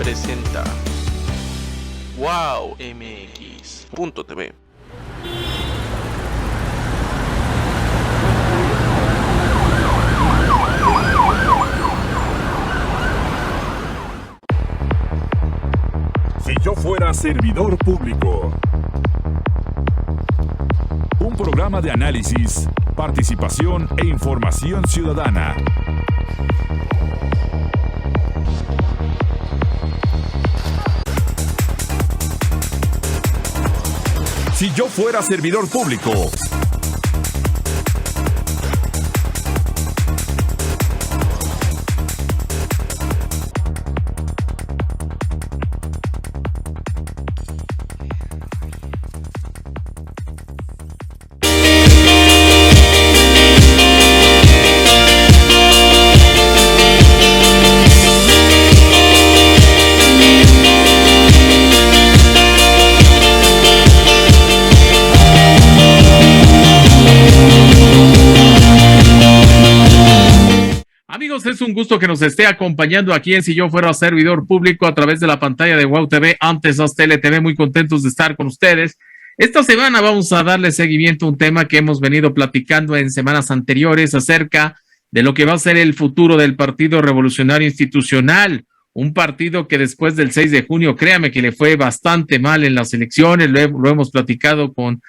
presenta wowmx.tv. Si yo fuera servidor público. Un programa de análisis, participación e información ciudadana. Si yo fuera servidor público. Es un gusto que nos esté acompañando aquí en Si Yo Fuera Servidor Público a través de la pantalla de WOW TV, antes Aztele TV, muy contentos de estar con ustedes. Esta semana vamos a darle seguimiento a un tema que hemos venido platicando en semanas anteriores acerca de lo que va a ser el futuro del Partido Revolucionario Institucional, un partido que después del 6 de junio, créame que le fue bastante mal en las elecciones, lo hemos platicado con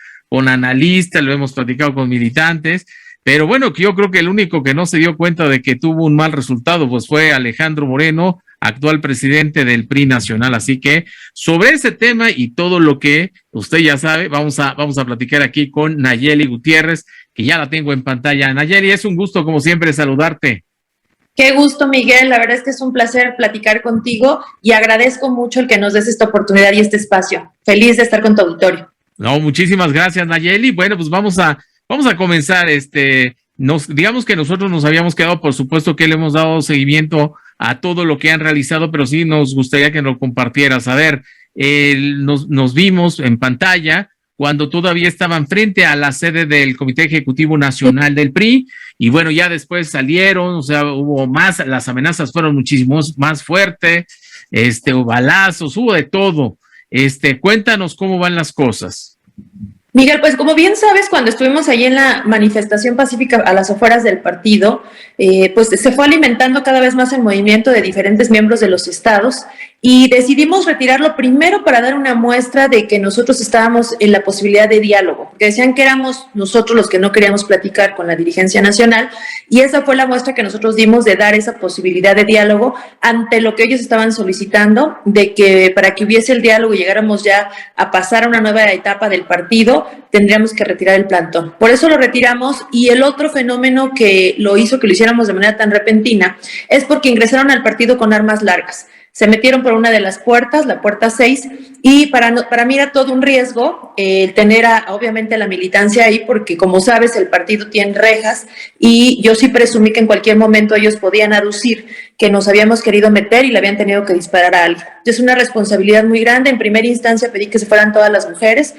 analistas, lo hemos platicado con militantes. Pero bueno, yo creo que el único que no se dio cuenta de que tuvo un mal resultado, pues fue Alejandro Moreno, actual presidente del PRI nacional. Así que sobre ese tema y todo lo que usted ya sabe, vamos a platicar aquí con Nayeli Gutiérrez, que ya la tengo en pantalla. Nayeli, es un gusto como siempre saludarte. Qué gusto, Miguel. La verdad es que es un placer platicar contigo y agradezco mucho el que nos des esta oportunidad y este espacio. Feliz de estar con tu auditorio. No, muchísimas gracias, Nayeli. Bueno, pues vamos a comenzar, digamos que nosotros nos habíamos quedado, por supuesto que le hemos dado seguimiento a todo lo que han realizado, pero sí nos gustaría que nos compartieras. A ver, nos vimos en pantalla cuando todavía estaban frente a la sede del Comité Ejecutivo Nacional del PRI, y bueno, ya después salieron, o sea, hubo más, las amenazas fueron muchísimo más fuertes, hubo balazos, hubo de todo. Cuéntanos cómo van las cosas. Miguel, pues como bien sabes, cuando estuvimos allí en la manifestación pacífica a las afueras del partido, pues se fue alimentando cada vez más el movimiento de diferentes miembros de los estados y decidimos retirarlo primero para dar una muestra de que nosotros estábamos en la posibilidad de diálogo, porque decían que éramos nosotros los que no queríamos platicar con la dirigencia nacional, y esa fue la muestra que nosotros dimos de dar esa posibilidad de diálogo ante lo que ellos estaban solicitando, de que para que hubiese el diálogo y llegáramos ya a pasar a una nueva etapa del partido, tendríamos que retirar el plantón. Por eso lo retiramos, y el otro fenómeno que lo hizo que lo hiciéramos de manera tan repentina es porque ingresaron al partido con armas largas. Se metieron por una de las puertas, la puerta 6, y para mí era todo un riesgo tener obviamente a la militancia ahí, porque como sabes el partido tiene rejas y yo sí presumí que en cualquier momento ellos podían aducir que nos habíamos querido meter y le habían tenido que disparar a alguien. Es una responsabilidad muy grande. En primera instancia pedí que se fueran todas las mujeres,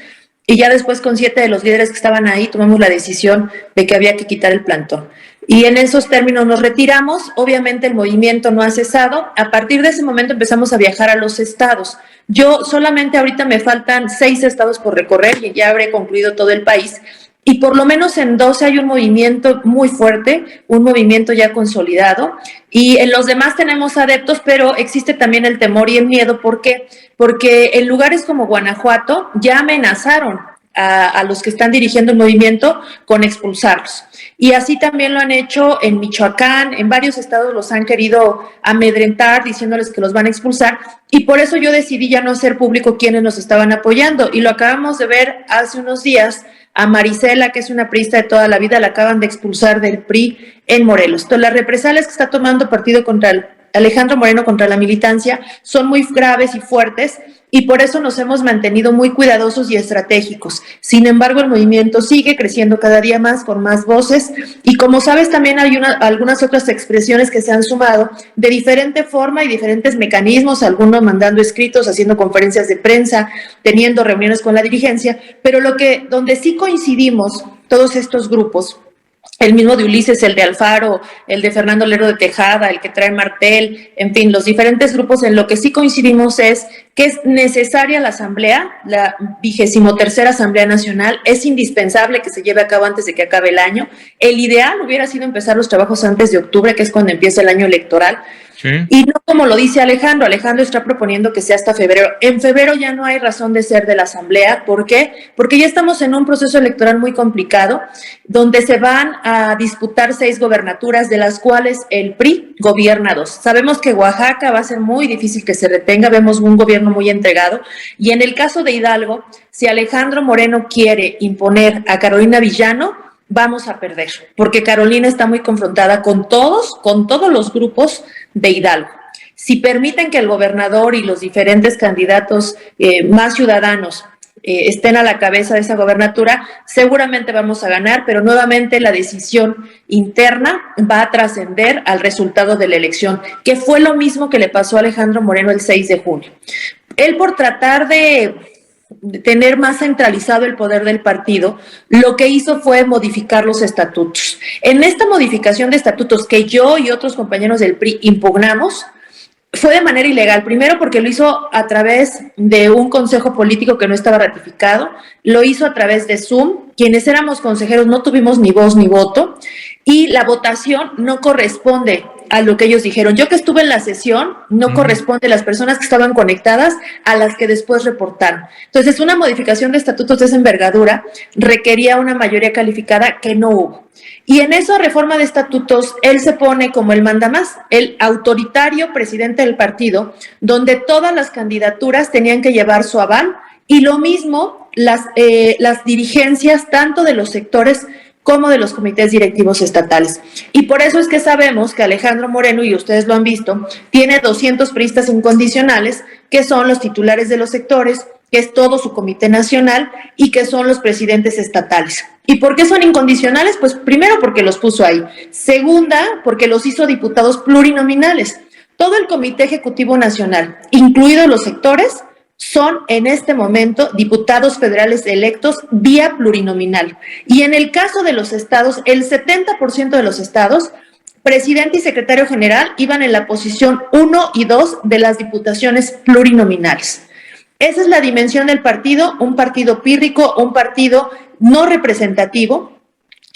y ya después con 7 de los líderes que estaban ahí tomamos la decisión de que había que quitar el plantón. Y en esos términos nos retiramos. Obviamente el movimiento no ha cesado. A partir de ese momento empezamos a viajar a los estados. Yo solamente ahorita me faltan 6 estados por recorrer y ya habré concluido todo el país. Y por lo menos en 12 hay un movimiento muy fuerte, un movimiento ya consolidado. Y en los demás tenemos adeptos, pero existe también el temor y el miedo. ¿Por qué? Porque en lugares como Guanajuato ya amenazaron a los que están dirigiendo el movimiento con expulsarlos. Y así también lo han hecho en Michoacán, en varios estados los han querido amedrentar diciéndoles que los van a expulsar, y por eso yo decidí ya no hacer público quiénes nos estaban apoyando, y lo acabamos de ver hace unos días. A Marisela, que es una priista de toda la vida, la acaban de expulsar del PRI en Morelos. Entonces, las represalias que está tomando partido contra Alejandro Moreno, contra la militancia, son muy graves y fuertes, y por eso nos hemos mantenido muy cuidadosos y estratégicos. Sin embargo, el movimiento sigue creciendo cada día más, con más voces, y como sabes, también hay algunas otras expresiones que se han sumado de diferente forma y diferentes mecanismos, algunos mandando escritos, haciendo conferencias de prensa, teniendo reuniones con la dirigencia, pero donde sí coincidimos todos estos grupos el mismo de Ulises, el de Alfaro, el de Fernando Lerdo de Tejada, el que trae Martel, en fin, los diferentes grupos. En lo que sí coincidimos es que es necesaria la asamblea, la 23ª Asamblea Nacional, es indispensable que se lleve a cabo antes de que acabe el año. El ideal hubiera sido empezar los trabajos antes de octubre, que es cuando empieza el año electoral. Sí. Y no como lo dice Alejandro. Alejandro está proponiendo que sea hasta febrero. En febrero ya no hay razón de ser de la asamblea. ¿Por qué? Porque ya estamos en un proceso electoral muy complicado, donde se van a disputar 6 gobernaturas, de las cuales el PRI gobierna 2. Sabemos que Oaxaca va a ser muy difícil que se retenga, vemos un gobierno muy entregado, y en el caso de Hidalgo, si Alejandro Moreno quiere imponer a Carolina Villano, vamos a perder, porque Carolina está muy confrontada con todos los grupos de Hidalgo. Si permiten que el gobernador y los diferentes candidatos más ciudadanos estén a la cabeza de esa gobernatura, seguramente vamos a ganar, pero nuevamente la decisión interna va a trascender al resultado de la elección, que fue lo mismo que le pasó a Alejandro Moreno el 6 de junio. Él, por tratar de tener más centralizado el poder del partido, lo que hizo fue modificar los estatutos. En esta modificación de estatutos que yo y otros compañeros del PRI impugnamos, fue de manera ilegal. Primero porque lo hizo a través de un consejo político que no estaba ratificado, lo hizo a través de Zoom, quienes éramos consejeros no tuvimos ni voz ni voto, y la votación no corresponde a lo que ellos dijeron. Yo que estuve en la sesión, no corresponde a las personas que estaban conectadas a las que después reportaron. Entonces, una modificación de estatutos de esa envergadura requería una mayoría calificada que no hubo. Y en esa reforma de estatutos, él se pone como el mandamás, el autoritario presidente del partido, donde todas las candidaturas tenían que llevar su aval, y lo mismo las dirigencias tanto de los sectores como de los comités directivos estatales. Y por eso es que sabemos que Alejandro Moreno, y ustedes lo han visto, tiene 200 priistas incondicionales, que son los titulares de los sectores, que es todo su comité nacional, y que son los presidentes estatales. ¿Y por qué son incondicionales? Pues primero porque los puso ahí. Segunda, porque los hizo diputados plurinominales. Todo el comité ejecutivo nacional, incluidos los sectores, son en este momento diputados federales electos vía plurinominal. Y en el caso de los estados, el 70% de los estados, presidente y secretario general iban en la posición 1 y 2 de las diputaciones plurinominales. Esa es la dimensión del partido, un partido pírrico, un partido no representativo,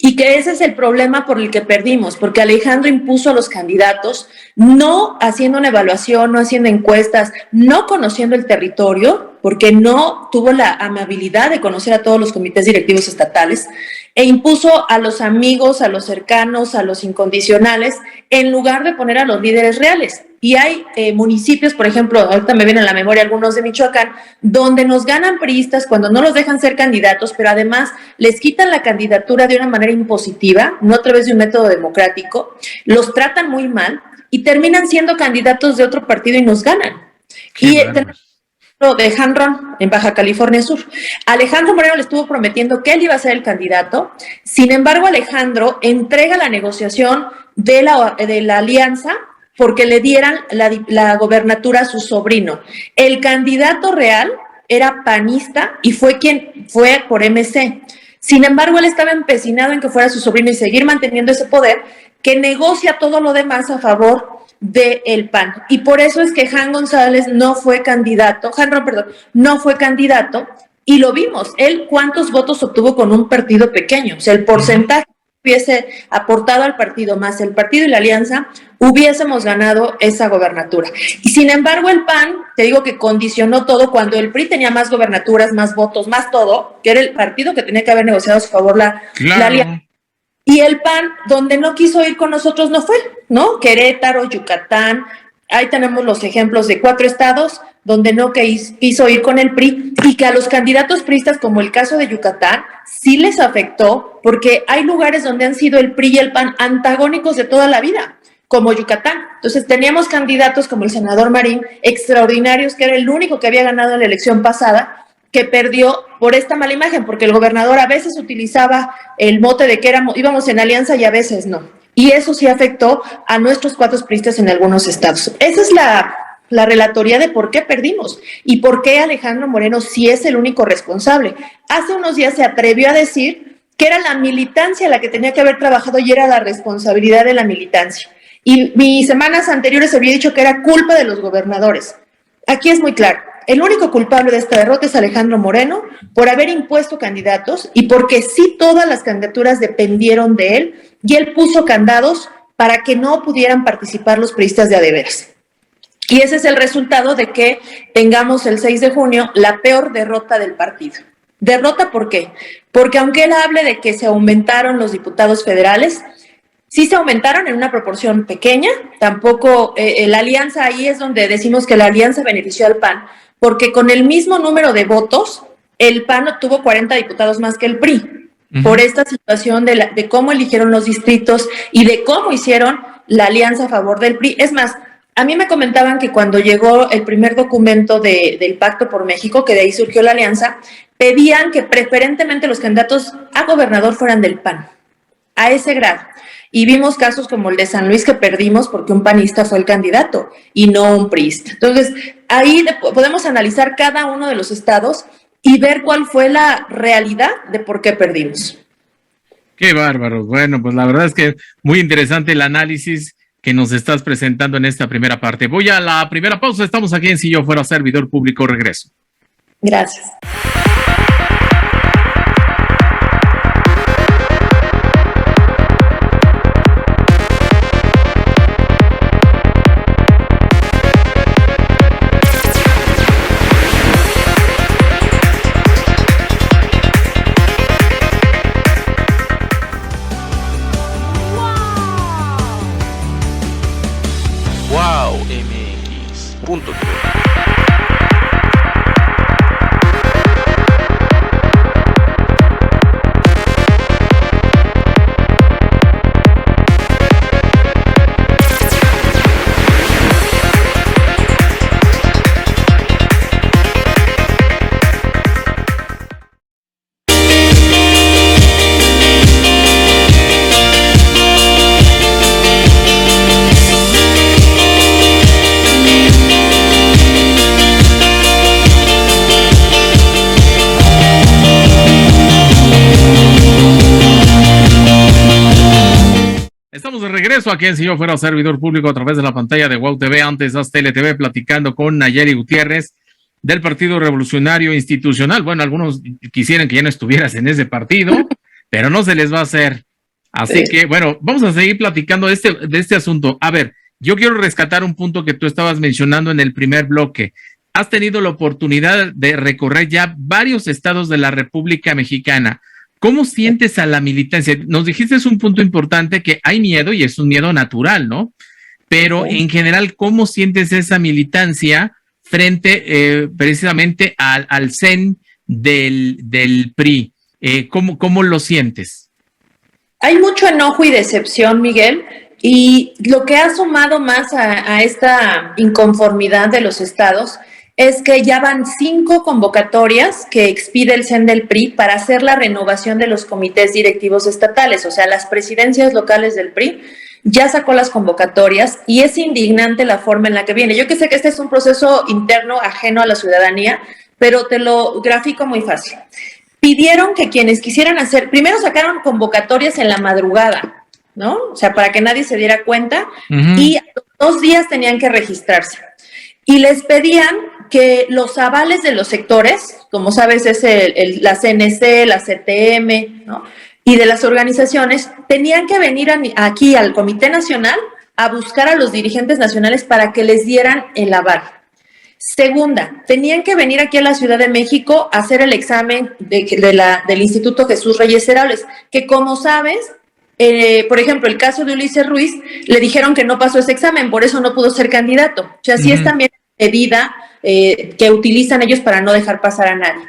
y que ese es el problema por el que perdimos, porque Alejandro impuso a los candidatos, no haciendo una evaluación, no haciendo encuestas, no conociendo el territorio, porque no tuvo la amabilidad de conocer a todos los comités directivos estatales, e impuso a los amigos, a los cercanos, a los incondicionales, en lugar de poner a los líderes reales. Y hay municipios, por ejemplo, ahorita me vienen a la memoria algunos de Michoacán, donde nos ganan priistas cuando no los dejan ser candidatos, pero además les quitan la candidatura de una manera impositiva, no a través de un método democrático, los tratan muy mal y terminan siendo candidatos de otro partido y nos ganan. Y de Hanron en Baja California Sur. Alejandro Moreno le estuvo prometiendo que él iba a ser el candidato. Sin embargo, Alejandro entrega la negociación de la alianza porque le dieran la gobernatura a su sobrino. El candidato real era panista y fue quien fue por MC. Sin embargo, él estaba empecinado en que fuera su sobrino y seguir manteniendo ese poder, que negocia todo lo demás a favor del PAN. Y por eso es que Hanron González no fue candidato, y lo vimos. Él, ¿cuántos votos obtuvo con un partido pequeño? O sea, el porcentaje que hubiese aportado al partido más el partido y la alianza, hubiésemos ganado esa gobernatura. Y sin embargo, el PAN, te digo que condicionó todo cuando el PRI tenía más gobernaturas, más votos, más todo, que era el partido que tenía que haber negociado a su favor la alianza. Y el PAN, donde no quiso ir con nosotros, no fue, ¿no? Querétaro, Yucatán, ahí tenemos los ejemplos de 4 estados donde no quiso ir con el PRI, y que a los candidatos priistas, como el caso de Yucatán, sí les afectó, porque hay lugares donde han sido el PRI y el PAN antagónicos de toda la vida, como Yucatán. Entonces teníamos candidatos como el senador Marín, extraordinarios, que era el único que había ganado en la elección pasada, que perdió por esta mala imagen, porque el gobernador a veces utilizaba el mote de que íbamos en alianza y a veces no. Y eso sí afectó a nuestros 4 priistas en algunos estados. Esa es la relatoría de por qué perdimos y por qué Alejandro Moreno sí es el único responsable. Hace unos días se atrevió a decir que era la militancia la que tenía que haber trabajado y era la responsabilidad de la militancia. Y mis semanas anteriores había dicho que era culpa de los gobernadores. Aquí es muy claro. El único culpable de esta derrota es Alejandro Moreno por haber impuesto candidatos y porque sí todas las candidaturas dependieron de él y él puso candados para que no pudieran participar los priistas de a de veras. Y ese es el resultado de que tengamos el 6 de junio la peor derrota del partido. ¿Derrota por qué? Porque aunque él hable de que se aumentaron los diputados federales, sí se aumentaron en una proporción pequeña, tampoco, la alianza, ahí es donde decimos que la alianza benefició al PAN, porque con el mismo número de votos, el PAN obtuvo 40 diputados más que el PRI, por esta situación de cómo eligieron los distritos y de cómo hicieron la alianza a favor del PRI. Es más, a mí me comentaban que cuando llegó el primer documento del Pacto por México, que de ahí surgió la alianza, pedían que preferentemente los candidatos a gobernador fueran del PAN, a ese grado. Y vimos casos como el de San Luis que perdimos porque un panista fue el candidato y no un priista. Entonces, ahí podemos analizar cada uno de los estados y ver cuál fue la realidad de por qué perdimos. Qué bárbaro. Bueno, pues la verdad es que muy interesante el análisis que nos estás presentando en esta primera parte. Voy a la primera pausa. Estamos aquí en Si Yo Fuera Servidor Público. Regreso. Gracias. Wow MX.tv. Estamos de regreso aquí en Si Yo Fuera Servidor Público a través de la pantalla de WOW TV, antes Aztele TV, platicando con Nayeli Gutiérrez del Partido Revolucionario Institucional. Bueno, algunos quisieran que ya no estuvieras en ese partido, pero no se les va a hacer. Así que, bueno, vamos a seguir platicando de este asunto. A ver, yo quiero rescatar un punto que tú estabas mencionando en el primer bloque. Has tenido la oportunidad de recorrer ya varios estados de la República Mexicana. ¿Cómo sientes a la militancia? Nos dijiste es un punto importante que hay miedo y es un miedo natural, ¿no? Pero en general, ¿cómo sientes esa militancia frente precisamente al CEN del PRI? ¿Cómo lo sientes? Hay mucho enojo y decepción, Miguel, y lo que ha sumado más a esta inconformidad de los estados es que ya van 5 convocatorias que expide el CEN del PRI para hacer la renovación de los comités directivos estatales, o sea, las presidencias locales del PRI ya sacó las convocatorias y es indignante la forma en la que viene. Yo que sé que este es un proceso interno ajeno a la ciudadanía, pero te lo grafico muy fácil. Pidieron que quienes quisieran hacer, primero sacaron convocatorias en la madrugada, ¿no? O sea, para que nadie se diera cuenta, y a los 2 días tenían que registrarse. Y les pedían que los avales de los sectores, como sabes es la CNC, la CTM, ¿no? Y de las organizaciones, tenían que venir aquí al Comité Nacional a buscar a los dirigentes nacionales para que les dieran el aval. Segunda, tenían que venir aquí a la Ciudad de México a hacer el examen del Instituto Jesús Reyes Heroles, que como sabes, por ejemplo, el caso de Ulises Ruiz, le dijeron que no pasó ese examen, por eso no pudo ser candidato. O sea, sí es también medida que utilizan ellos para no dejar pasar a nadie.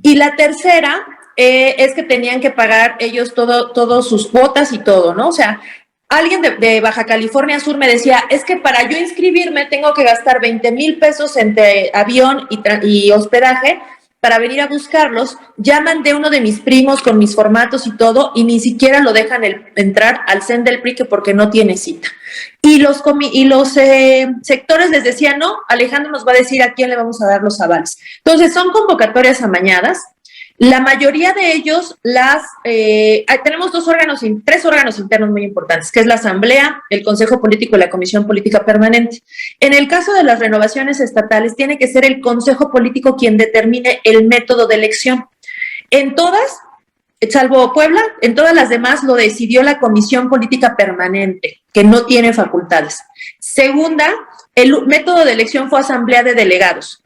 Y la tercera es que tenían que pagar ellos todos sus cuotas y todo, ¿no? O sea, alguien de Baja California Sur me decía, es que para yo inscribirme tengo que gastar 20,000 pesos entre avión y hospedaje para venir a buscarlos. Ya mandé uno de mis primos con mis formatos y todo, y ni siquiera lo dejan entrar al CEN del PRI porque no tiene cita. Y los sectores les decían, no, Alejandro nos va a decir a quién le vamos a dar los avales. Entonces, son convocatorias amañadas. La mayoría de ellos tenemos tres órganos internos muy importantes, que es la Asamblea, el Consejo Político y la Comisión Política Permanente. En el caso de las renovaciones estatales, tiene que ser el Consejo Político quien determine el método de elección. En todas, salvo Puebla, en todas las demás lo decidió la Comisión Política Permanente, que no tiene facultades. Segunda, el método de elección fue asamblea de delegados.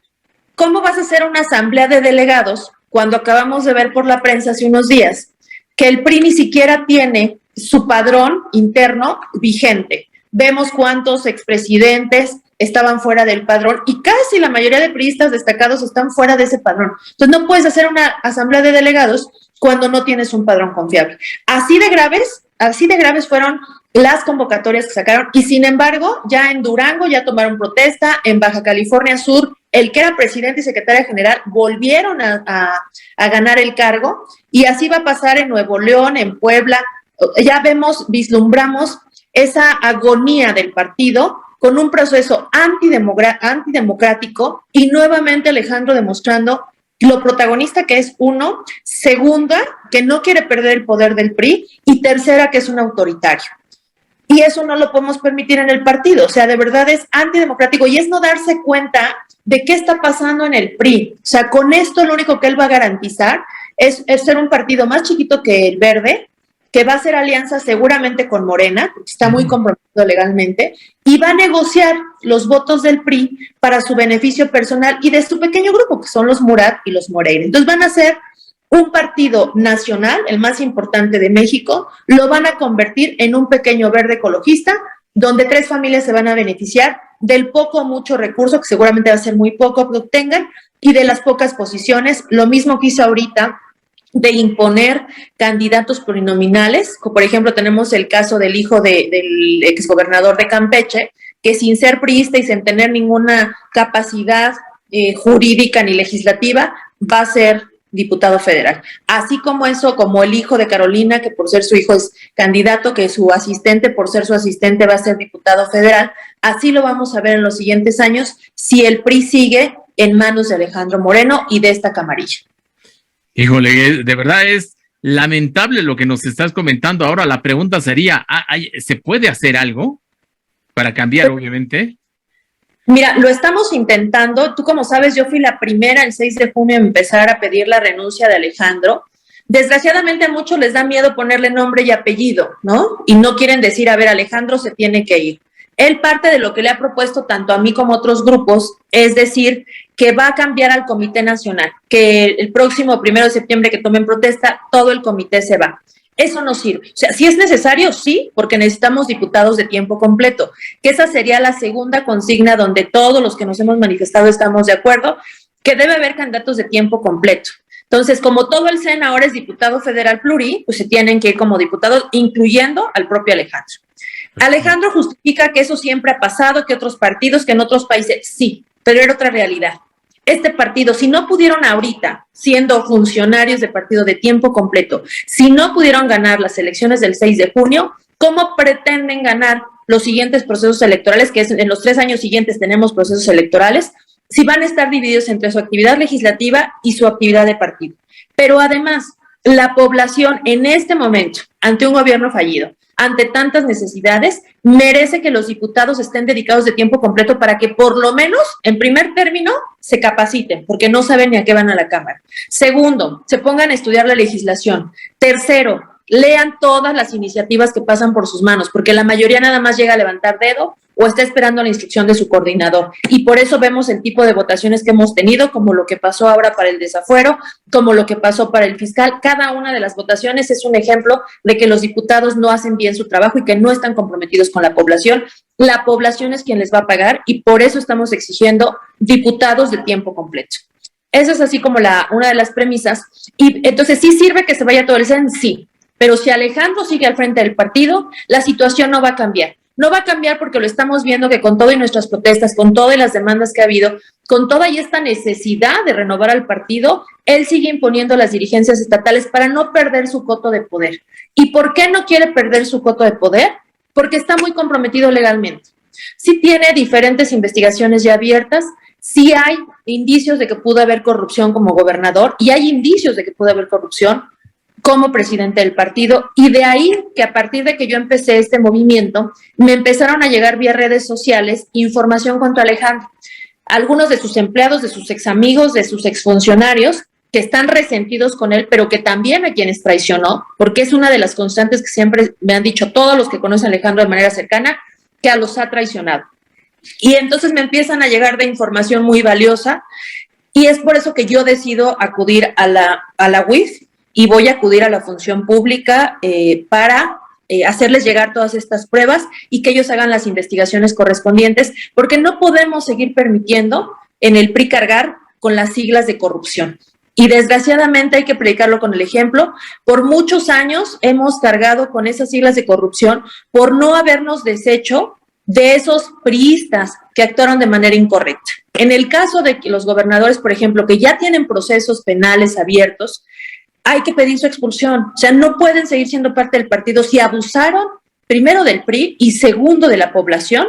¿Cómo vas a hacer una asamblea de delegados cuando acabamos de ver por la prensa hace unos días que el PRI ni siquiera tiene su padrón interno vigente? Vemos cuántos expresidentes estaban fuera del padrón y casi la mayoría de priistas destacados están fuera de ese padrón. Entonces no puedes hacer una asamblea de delegados cuando no tienes un padrón confiable. Así de graves fueron las convocatorias que sacaron, y sin embargo, ya en Durango ya tomaron protesta, en Baja California Sur, el que era presidente y secretaria general volvieron a ganar el cargo, y así va a pasar en Nuevo León, en Puebla. Ya vislumbramos esa agonía del partido con un proceso antidemocrático, y nuevamente Alejandro demostrando lo protagonista que es, uno; segunda, que no quiere perder el poder del PRI, y tercera, que es un autoritario. Y eso no lo podemos permitir en el partido. O sea, de verdad es antidemocrático, y es no darse cuenta de qué está pasando en el PRI. O sea, con esto lo único que él va a garantizar es ser un partido más chiquito que el Verde, que va a hacer alianza seguramente con Morena, porque está muy comprometido legalmente, y va a negociar los votos del PRI para su beneficio personal y de su pequeño grupo, que son los Murat y los Moreira. Entonces van a ser un partido nacional, el más importante de México, lo van a convertir en un pequeño verde ecologista, donde 3 familias se van a beneficiar del poco o mucho recurso, que seguramente va a ser muy poco que obtengan, y de las pocas posiciones. Lo mismo que hizo ahorita de imponer candidatos plurinominales, como por ejemplo tenemos el caso del hijo del exgobernador de Campeche, que sin ser priista y sin tener ninguna capacidad jurídica ni legislativa, va a ser diputado federal. Así como eso, como el hijo de Carolina, que por ser su hijo es candidato, que su asistente, por ser su asistente, va a ser diputado federal. Así lo vamos a ver en los siguientes años si el PRI sigue en manos de Alejandro Moreno y de esta camarilla. Híjole, de verdad es lamentable lo que nos estás comentando. Ahora la pregunta sería, ¿se puede hacer algo para cambiar, obviamente? Mira, lo estamos intentando. Tú, como sabes, yo fui la primera el 6 de junio en empezar a pedir la renuncia de Alejandro. Desgraciadamente a muchos les da miedo ponerle nombre y apellido, ¿no? Y no quieren decir, a ver, Alejandro se tiene que ir. Él, parte de lo que le ha propuesto tanto a mí como a otros grupos, es decir, que va a cambiar al Comité Nacional, que el próximo 1 de septiembre que tomen protesta, todo el comité se va. Eso no sirve. O sea, si es necesario, sí, porque necesitamos diputados de tiempo completo, que esa sería la segunda consigna donde todos los que nos hemos manifestado estamos de acuerdo, que debe haber candidatos de tiempo completo. Entonces, como todo el CEN ahora es diputado federal pluri, pues se tienen que ir como diputados, incluyendo al propio Alejandro. Alejandro justifica que eso siempre ha pasado, que otros partidos, que en otros países, sí, pero era otra realidad. Este partido, si no pudieron ahorita, siendo funcionarios de partido de tiempo completo, si no pudieron ganar las elecciones del 6 de junio, ¿cómo pretenden ganar los siguientes procesos electorales? Que es, en los 3 años siguientes tenemos procesos electorales, si van a estar divididos entre su actividad legislativa y su actividad de partido. Pero además, la población en este momento, ante un gobierno fallido, ante tantas necesidades, merece que los diputados estén dedicados de tiempo completo para que por lo menos, en primer término, se capaciten, porque no saben ni a qué van a la Cámara. Segundo, se pongan a estudiar la legislación. Tercero, lean todas las iniciativas que pasan por sus manos, porque la mayoría nada más llega a levantar dedo o está esperando la instrucción de su coordinador. Y por eso vemos el tipo de votaciones que hemos tenido, como lo que pasó ahora para el desafuero, como lo que pasó para el fiscal. Cada una de las votaciones es un ejemplo de que los diputados no hacen bien su trabajo y que no están comprometidos con la población. La población es quien les va a pagar y por eso estamos exigiendo diputados de tiempo completo. Eso es así como una de las premisas. Y entonces, ¿sí sirve que se vaya todo el CEN? Sí. Pero si Alejandro sigue al frente del partido, la situación no va a cambiar. No va a cambiar porque lo estamos viendo que con todo y nuestras protestas, con todas las demandas que ha habido, con toda y esta necesidad de renovar al partido, él sigue imponiendo las dirigencias estatales para no perder su coto de poder. ¿Y por qué no quiere perder su coto de poder? Porque está muy comprometido legalmente. Sí tiene diferentes investigaciones ya abiertas, sí hay indicios de que pudo haber corrupción como gobernador y hay indicios de que pudo haber corrupción como presidente del partido, y de ahí que a partir de que yo empecé este movimiento, me empezaron a llegar vía redes sociales información contra Alejandro. Algunos de sus empleados, de sus ex amigos, de sus exfuncionarios, que están resentidos con él, pero que también a quienes traicionó, porque es una de las constantes que siempre me han dicho todos los que conocen a Alejandro de manera cercana, que a los ha traicionado. Y entonces me empiezan a llegar de información muy valiosa, y es por eso que yo decido acudir a la UIF, y voy a acudir a la función pública para hacerles llegar todas estas pruebas y que ellos hagan las investigaciones correspondientes, porque no podemos seguir permitiendo en el PRI cargar con las siglas de corrupción. Y desgraciadamente hay que predicarlo con el ejemplo. Por muchos años hemos cargado con esas siglas de corrupción por no habernos deshecho de esos priistas que actuaron de manera incorrecta. En el caso de que los gobernadores, por ejemplo, que ya tienen procesos penales abiertos, hay que pedir su expulsión. O sea, no pueden seguir siendo parte del partido si abusaron, primero del PRI y segundo de la población,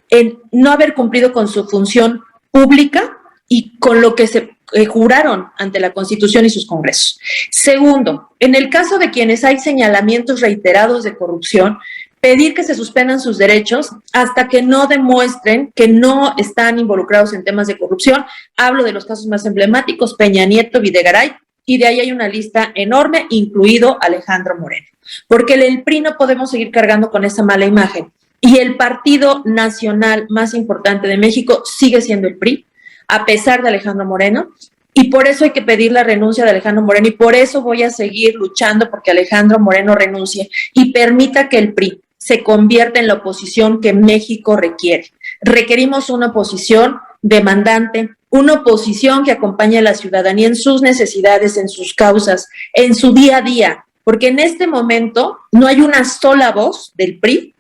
en no haber cumplido con su función pública y con lo que se juraron ante la Constitución y sus congresos. Segundo, en el caso de quienes hay señalamientos reiterados de corrupción, pedir que se suspendan sus derechos hasta que no demuestren que no están involucrados en temas de corrupción. Hablo de los casos más emblemáticos, Peña Nieto, Videgaray, y de ahí hay una lista enorme, incluido Alejandro Moreno. Porque el PRI no podemos seguir cargando con esa mala imagen. Y el partido nacional más importante de México sigue siendo el PRI, a pesar de Alejandro Moreno, y por eso hay que pedir la renuncia de Alejandro Moreno, y por eso voy a seguir luchando porque Alejandro Moreno renuncie y permita que el PRI se convierta en la oposición que México requiere. Requerimos una oposición demandante, una oposición que acompañe a la ciudadanía en sus necesidades, en sus causas, en su día a día, porque en este momento no hay una sola voz del PRI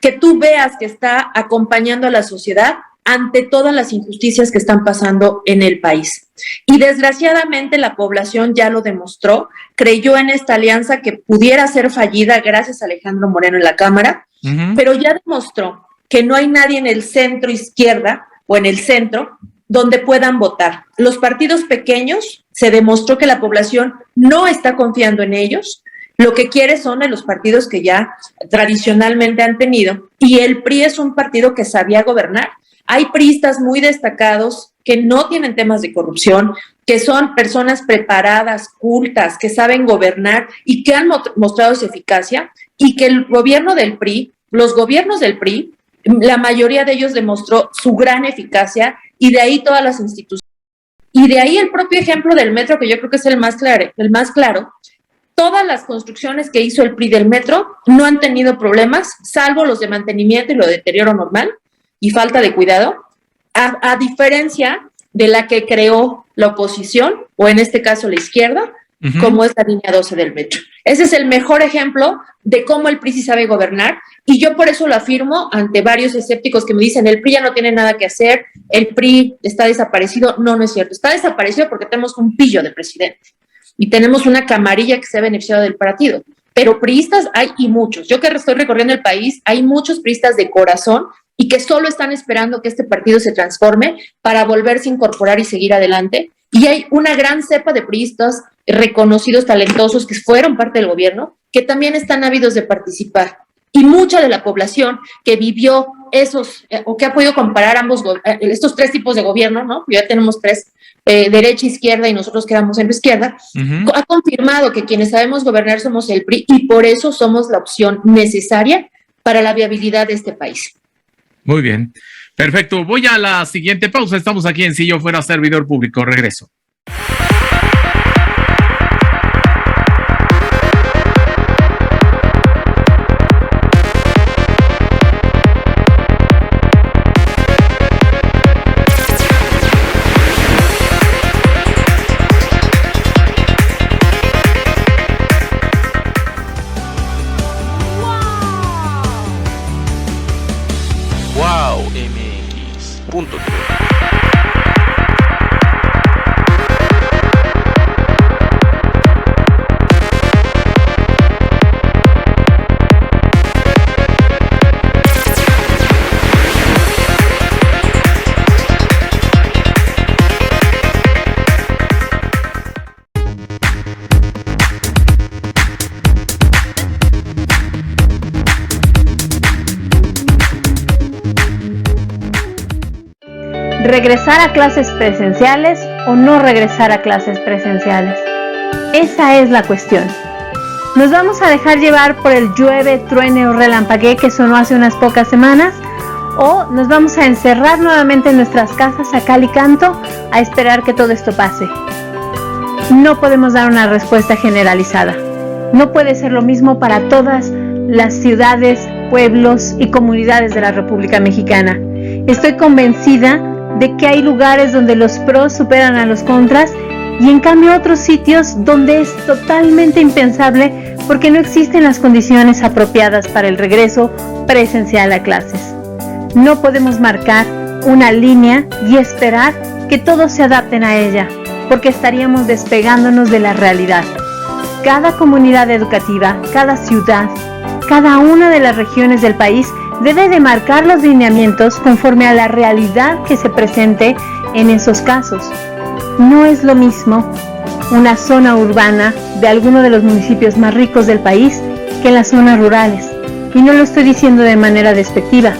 que tú veas que está acompañando a la sociedad ante todas las injusticias que están pasando en el país. Y desgraciadamente la población ya lo demostró, creyó en esta alianza que pudiera ser fallida gracias a Alejandro Moreno en la Cámara, pero ya demostró que no hay nadie en el centro izquierda o en el centro donde puedan votar. Los partidos pequeños, se demostró que la población no está confiando en ellos, lo que quiere son en los partidos que ya tradicionalmente han tenido, y el PRI es un partido que sabía gobernar. Hay priistas muy destacados que no tienen temas de corrupción, que son personas preparadas, cultas, que saben gobernar y que han mostrado su eficacia, y que el gobierno del PRI, los gobiernos del PRI, la mayoría de ellos demostró su gran eficacia, y de ahí todas las instituciones. Y de ahí el propio ejemplo del metro, que yo creo que es el más claro. Todas las construcciones que hizo el PRI del metro no han tenido problemas, salvo los de mantenimiento y lo de deterioro normal y falta de cuidado, a diferencia de la que creó la oposición, o en este caso la izquierda, como es la línea 12 del metro. Ese es el mejor ejemplo de cómo el PRI sí sabe gobernar, y yo por eso lo afirmo ante varios escépticos que me dicen el PRI ya no tiene nada que hacer, el PRI está desaparecido. No, no es cierto, está desaparecido porque tenemos un pillo de presidente y tenemos una camarilla que se ha beneficiado del partido, pero priistas hay y muchos. Yo que estoy recorriendo el país, hay muchos priistas de corazón y que solo están esperando que este partido se transforme para volverse a incorporar y seguir adelante. Y hay una gran cepa de priistas reconocidos, talentosos, que fueron parte del gobierno, que también están ávidos de participar. Y mucha de la población que vivió esos, o que ha podido comparar estos tres tipos de gobierno, ¿no? Ya tenemos tres, derecha, izquierda, y nosotros quedamos en la izquierda, ha confirmado que quienes sabemos gobernar somos el PRI, y por eso somos la opción necesaria para la viabilidad de este país. Muy bien. Perfecto. Voy a la siguiente pausa. Estamos aquí en Si Yo Fuera Servidor Público. Regreso. Wow, MX.com. ¿regresar a clases presenciales o no regresar a clases presenciales? Esa es la cuestión. ¿Nos vamos a dejar llevar por el llueve, truene o relampaguee que sonó hace unas pocas semanas? ¿O nos vamos a encerrar nuevamente en nuestras casas a cal y canto a esperar que todo esto pase? No podemos dar una respuesta generalizada. No puede ser lo mismo para todas las ciudades, pueblos y comunidades de la República Mexicana. Estoy convencida de que hay lugares donde los pros superan a los contras y en cambio otros sitios donde es totalmente impensable porque no existen las condiciones apropiadas para el regreso presencial a clases. No podemos marcar una línea y esperar que todos se adapten a ella, porque estaríamos despegándonos de la realidad. Cada comunidad educativa, cada ciudad, cada una de las regiones del país debe de marcar los lineamientos conforme a la realidad que se presente en esos casos. No es lo mismo una zona urbana de alguno de los municipios más ricos del país que en las zonas rurales. Y no lo estoy diciendo de manera despectiva.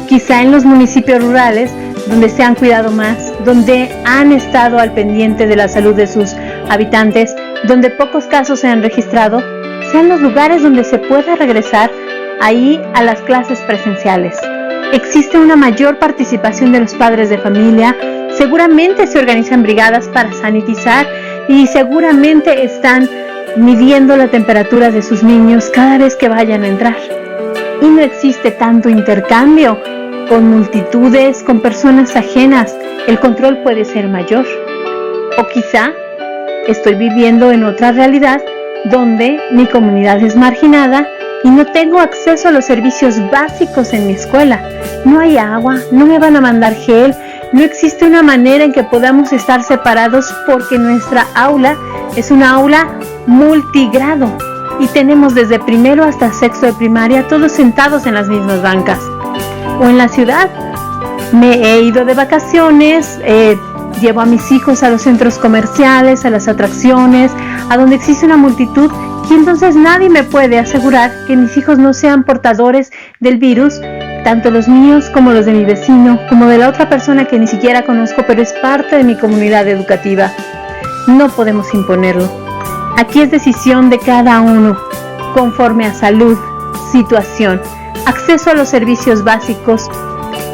Quizá en los municipios rurales, donde se han cuidado más, donde han estado al pendiente de la salud de sus habitantes, donde pocos casos se han registrado, sean los lugares donde se pueda regresar ahí a las clases presenciales. Existe una mayor participación de los padres de familia, seguramente se organizan brigadas para sanitizar y seguramente están midiendo la temperatura de sus niños cada vez que vayan a entrar. Y no existe tanto intercambio con multitudes, con personas ajenas. El control puede ser mayor. O quizá estoy viviendo en otra realidad donde mi comunidad es marginada y no tengo acceso a los servicios básicos en mi escuela. No hay agua, no me van a mandar gel, no existe una manera en que podamos estar separados porque nuestra aula es una aula multigrado y tenemos desde primero hasta sexto de primaria todos sentados en las mismas bancas. O en la ciudad, me he ido de vacaciones, llevo a mis hijos a los centros comerciales, a las atracciones, a donde existe una multitud y entonces nadie me puede asegurar que mis hijos no sean portadores del virus, tanto los míos como los de mi vecino, como de la otra persona que ni siquiera conozco, pero es parte de mi comunidad educativa. No podemos imponerlo. Aquí es decisión de cada uno, conforme a salud, situación, acceso a los servicios básicos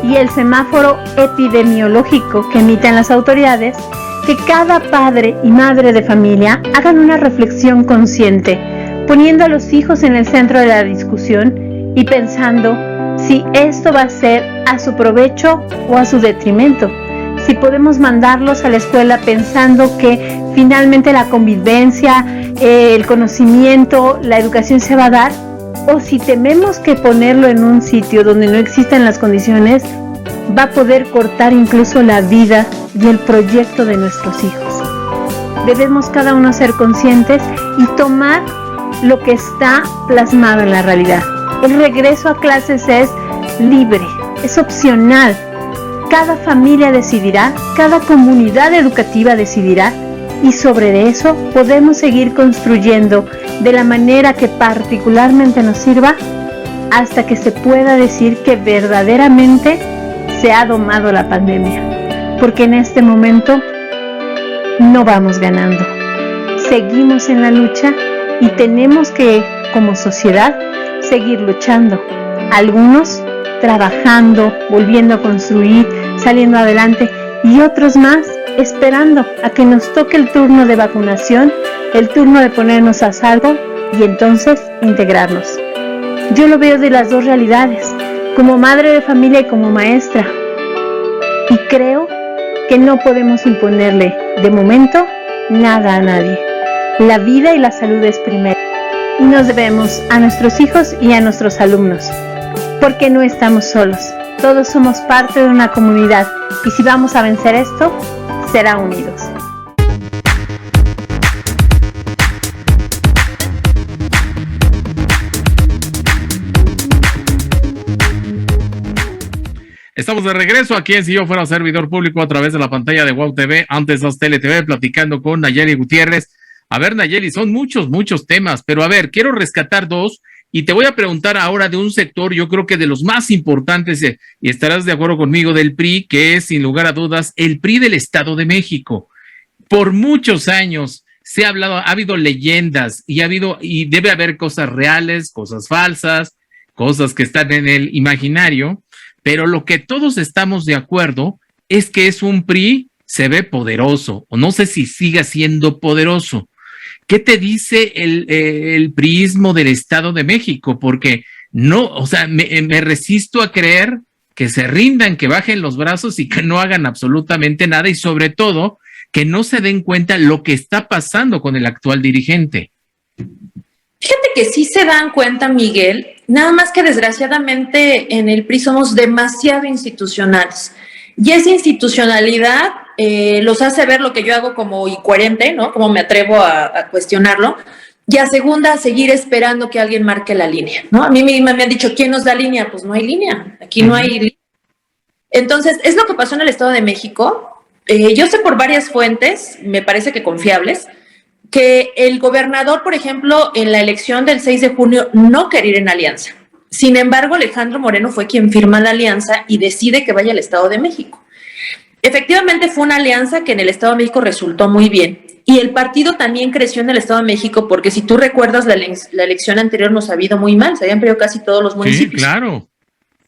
y el semáforo epidemiológico que emiten las autoridades, que cada padre y madre de familia hagan una reflexión consciente, poniendo a los hijos en el centro de la discusión y pensando si esto va a ser a su provecho o a su detrimento. Si podemos mandarlos a la escuela pensando que finalmente la convivencia, el conocimiento, la educación se va a dar, o si tememos que ponerlo en un sitio donde no existan las condiciones va a poder cortar incluso la vida y el proyecto de nuestros hijos. Debemos cada uno ser conscientes y tomar lo que está plasmado en la realidad. El regreso a clases es libre, es opcional. Cada familia decidirá, cada comunidad educativa decidirá y sobre eso podemos seguir construyendo de la manera que particularmente nos sirva hasta que se pueda decir que verdaderamente se ha domado la pandemia. Porque en este momento no vamos ganando. Seguimos en la lucha y tenemos que, como sociedad, seguir luchando. Algunos trabajando, volviendo a construir, saliendo adelante y otros más esperando a que nos toque el turno de vacunación, el turno de ponernos a salvo y entonces integrarnos. Yo lo veo de las dos realidades, como madre de familia y como maestra. Y creo que no podemos imponerle, de momento, nada a nadie. La vida y la salud es primero. Y nos debemos a nuestros hijos y a nuestros alumnos. Porque no estamos solos. Todos somos parte de una comunidad. Y si vamos a vencer esto, será unidos. Estamos de regreso aquí en Si Yo Fuera Servidor Público a través de la pantalla de WOW TV, antes Aztele TV, platicando con Nayeli Gutiérrez. A ver, Nayeli, son muchos temas, pero a ver, quiero rescatar dos Y te voy a preguntar ahora de un sector, yo creo que de los más importantes, y estarás de acuerdo conmigo, del PRI, que es sin lugar a dudas el PRI del Estado de México. Por muchos años se ha hablado, ha habido leyendas y debe haber cosas reales, cosas falsas, cosas que están en el imaginario, pero lo que todos estamos de acuerdo es que es un PRI, se ve poderoso, o no sé si siga siendo poderoso. ¿Qué te dice el priismo del Estado de México? Porque no, o sea, me resisto a creer que se rindan, que bajen los brazos y que no hagan absolutamente nada, y sobre todo que no se den cuenta lo que está pasando con el actual dirigente. Fíjate que sí se dan cuenta, Miguel, nada más que desgraciadamente en el PRI somos demasiado institucionales. Y esa institucionalidad los hace ver lo que yo hago como incoherente, ¿no? Como me atrevo a cuestionarlo. Y a segunda, a seguir esperando que alguien marque la línea, ¿no? A mí misma me han dicho, ¿quién nos da línea? Pues no hay línea, aquí no hay línea. Entonces, es lo que pasó en el Estado de México. Yo sé por varias fuentes, me parece que confiables, que el gobernador, por ejemplo, en la elección del 6 de junio no quería ir en alianza. Sin embargo, Alejandro Moreno fue quien firma la alianza y decide que vaya al Estado de México. Efectivamente fue una alianza que en el Estado de México resultó muy bien. Y el partido también creció en el Estado de México porque si tú recuerdas la elección anterior nos ha ido muy mal, se habían perdido casi todos los municipios. Sí, claro.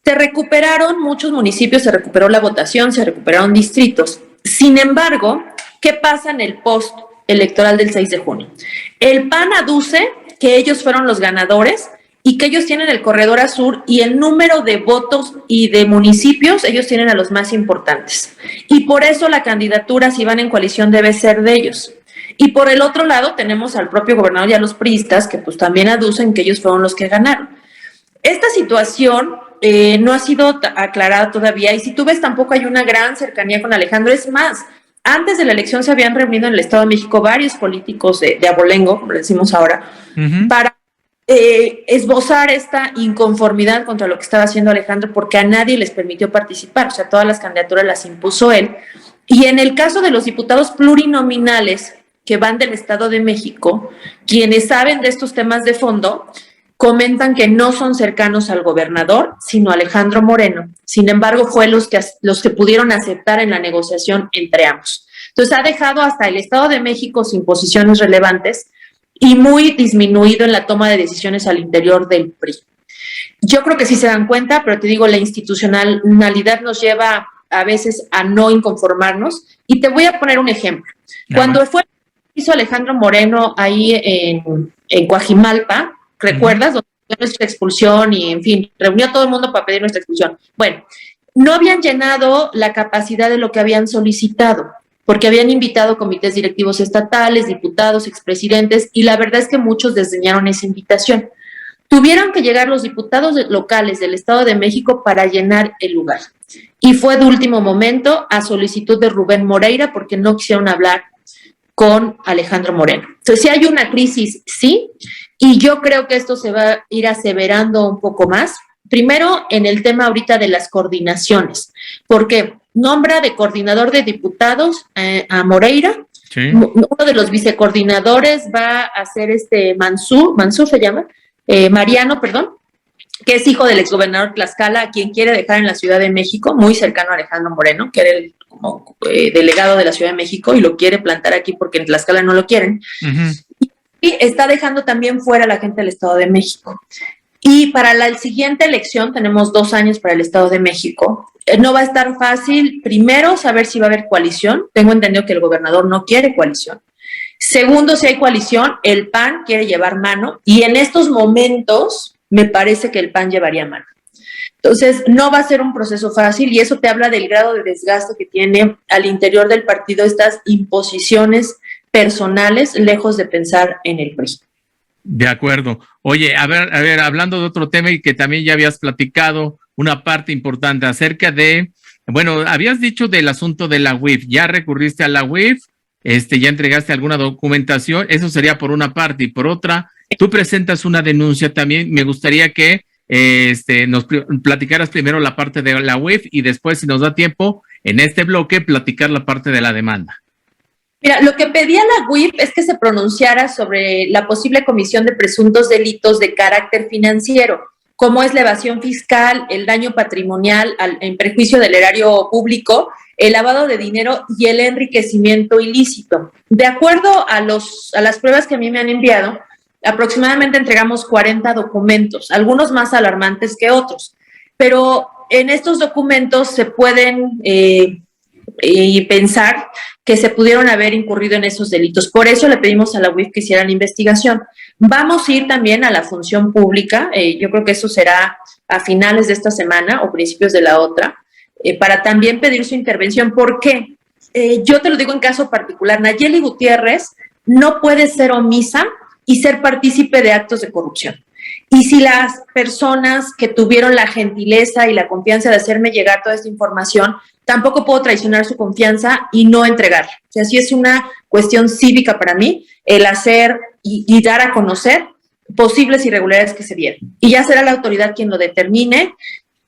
Se recuperaron muchos municipios, se recuperó la votación, se recuperaron distritos. Sin embargo, ¿qué pasa en el post electoral del 6 de junio? El PAN aduce que ellos fueron los ganadores y que ellos tienen el corredor azul y el número de votos y de municipios, ellos tienen a los más importantes. Y por eso la candidatura, si van en coalición, debe ser de ellos. Y por el otro lado tenemos al propio gobernador y a los priistas que pues también aducen que ellos fueron los que ganaron. Esta situación no ha sido aclarada todavía y si tú ves tampoco hay una gran cercanía con Alejandro. Es más, antes de la elección se habían reunido en el Estado de México varios políticos de abolengo, como le decimos ahora, para esbozar esta inconformidad contra lo que estaba haciendo Alejandro porque a nadie les permitió participar, o sea, todas las candidaturas las impuso él. Y en el caso de los diputados plurinominales que van del Estado de México, quienes saben de estos temas de fondo, comentan que no son cercanos al gobernador, sino a Alejandro Moreno. Sin embargo, fue los que pudieron aceptar en la negociación entre ambos. Entonces, ha dejado hasta el Estado de México sin posiciones relevantes y muy disminuido en la toma de decisiones al interior del PRI. Yo creo que sí se dan cuenta, pero te digo, la institucionalidad nos lleva a veces a no inconformarnos. Y te voy a poner un ejemplo. Cuando hizo Alejandro Moreno ahí en Coajimalpa, ¿recuerdas? Donde fue nuestra expulsión y, en fin, reunió a todo el mundo para pedir nuestra expulsión. Bueno, no habían llenado la capacidad de lo que habían solicitado, porque habían invitado comités directivos estatales, diputados, expresidentes, y la verdad es que muchos desdeñaron esa invitación. Tuvieron que llegar los diputados locales del Estado de México para llenar el lugar. Y fue de último momento a solicitud de Rubén Moreira, porque no quisieron hablar con Alejandro Moreno. Entonces, si hay una crisis, sí, y yo creo que esto se va a ir aseverando un poco más. Primero, en el tema ahorita de las coordinaciones, porque nombra de coordinador de diputados a Moreira. Sí. Uno de los vicecoordinadores va a ser Mansur se llama, Mariano, que es hijo del exgobernador Tlaxcala, a quien quiere dejar en la Ciudad de México, muy cercano a Alejandro Moreno, que era el delegado de la Ciudad de México, y lo quiere plantar aquí porque en Tlaxcala no lo quieren. Y está dejando también fuera a la gente del Estado de México. Y para la siguiente elección, tenemos 2 años para el Estado de México, no va a estar fácil, primero, saber si va a haber coalición. Tengo entendido que el gobernador no quiere coalición. Segundo, si hay coalición, el PAN quiere llevar mano, y en estos momentos me parece que el PAN llevaría mano. Entonces, no va a ser un proceso fácil, y eso te habla del grado de desgaste que tiene al interior del partido estas imposiciones personales, lejos de pensar en el PRI. De acuerdo. Oye, a ver, hablando de otro tema y que también ya habías platicado, una parte importante acerca de, bueno, habías dicho del asunto de la UIF, ya recurriste a la UIF, ya entregaste alguna documentación, eso sería por una parte, y por otra, tú presentas una denuncia también. Me gustaría que nos platicaras primero la parte de la UIF y después, si nos da tiempo, en este bloque, platicar la parte de la demanda. Mira, lo que pedía la UIF es que se pronunciara sobre la posible comisión de presuntos delitos de carácter financiero, como es la evasión fiscal, el daño patrimonial en perjuicio del erario público, el lavado de dinero y el enriquecimiento ilícito. De acuerdo a las pruebas que a mí me han enviado, aproximadamente entregamos 40 documentos, algunos más alarmantes que otros, pero en estos documentos se pueden pensar que se pudieron haber incurrido en esos delitos. Por eso le pedimos a la UIF que hiciera la investigación. Vamos a ir también a la función pública, yo creo que eso será a finales de esta semana o principios de la otra, para también pedir su intervención. ¿Por qué? Yo te lo digo en caso particular, Nayeli Gutiérrez no puede ser omisa y ser partícipe de actos de corrupción. Y si las personas que tuvieron la gentileza y la confianza de hacerme llegar toda esta información, tampoco puedo traicionar su confianza y no entregarla. O sea, sí es una cuestión cívica para mí el hacer y dar a conocer posibles irregularidades que se dieron. Y ya será la autoridad quien lo determine.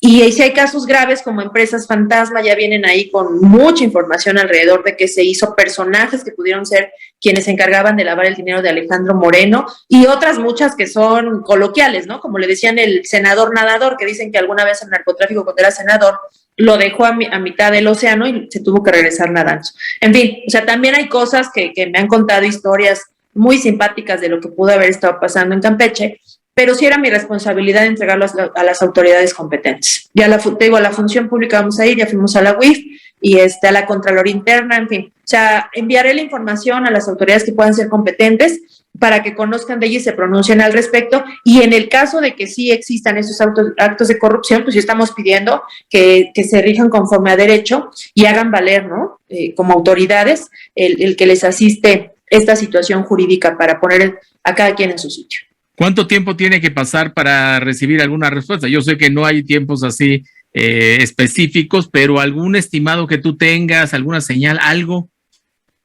Y si hay casos graves como empresas fantasma, ya vienen ahí con mucha información alrededor de que se hizo, personajes que pudieron ser quienes se encargaban de lavar el dinero de Alejandro Moreno y otras muchas que son coloquiales, ¿no? Como le decían el senador nadador, que dicen que alguna vez el narcotráfico cuando era senador lo dejó a mitad del océano y se tuvo que regresar nadando. En fin, o sea, también hay cosas que me han contado historias muy simpáticas de lo que pudo haber estado pasando en Campeche, pero sí era mi responsabilidad entregarlo a las autoridades competentes. Ya te digo, a la función pública vamos a ir, ya fuimos a la UIF y a la Contraloría Interna, en fin. O sea, enviaré la información a las autoridades que puedan ser competentes para que conozcan de ella y se pronuncien al respecto. Y en el caso de que sí existan esos actos de corrupción, pues sí estamos pidiendo que se rijan conforme a derecho y hagan valer, ¿no? Como autoridades, el que les asiste esta situación jurídica para poner a cada quien en su sitio. ¿Cuánto tiempo tiene que pasar para recibir alguna respuesta? Yo sé que no hay tiempos así específicos, pero algún estimado que tú tengas, alguna señal, algo.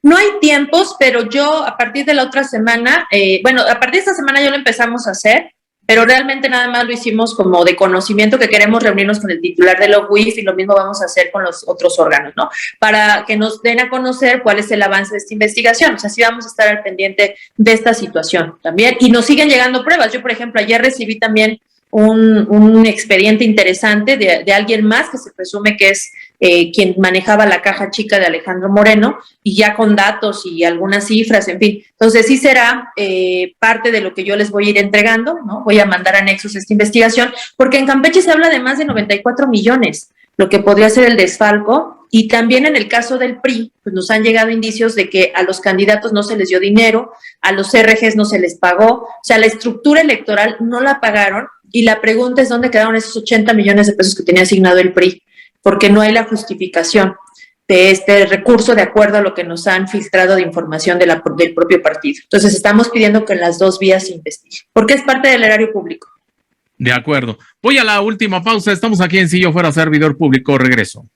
No hay tiempos, pero yo a partir de la otra semana, a partir de esta semana ya lo empezamos a hacer, pero realmente nada más lo hicimos como de conocimiento, que queremos reunirnos con el titular de la UIF y lo mismo vamos a hacer con los otros órganos, ¿no? Para que nos den a conocer cuál es el avance de esta investigación. O sea, sí vamos a estar al pendiente de esta situación también. Y nos siguen llegando pruebas. Yo, por ejemplo, ayer recibí también un expediente interesante de alguien más que se presume que es quien manejaba la caja chica de Alejandro Moreno, y ya con datos y algunas cifras, en fin. Entonces sí será parte de lo que yo les voy a ir entregando, ¿no? Voy a mandar anexos a esta investigación, porque en Campeche se habla de más de 94 millones, lo que podría ser el desfalco, y también en el caso del PRI, pues nos han llegado indicios de que a los candidatos no se les dio dinero, a los RGs no se les pagó, o sea, la estructura electoral no la pagaron, y la pregunta es dónde quedaron esos 80 millones de pesos que tenía asignado el PRI, porque no hay la justificación de este recurso de acuerdo a lo que nos han filtrado de información del propio partido. Entonces estamos pidiendo que en las dos vías se investigue, porque es parte del erario público. De acuerdo. Voy a la última pausa. Estamos aquí en Si Yo Fuera Servidor Público. Regreso.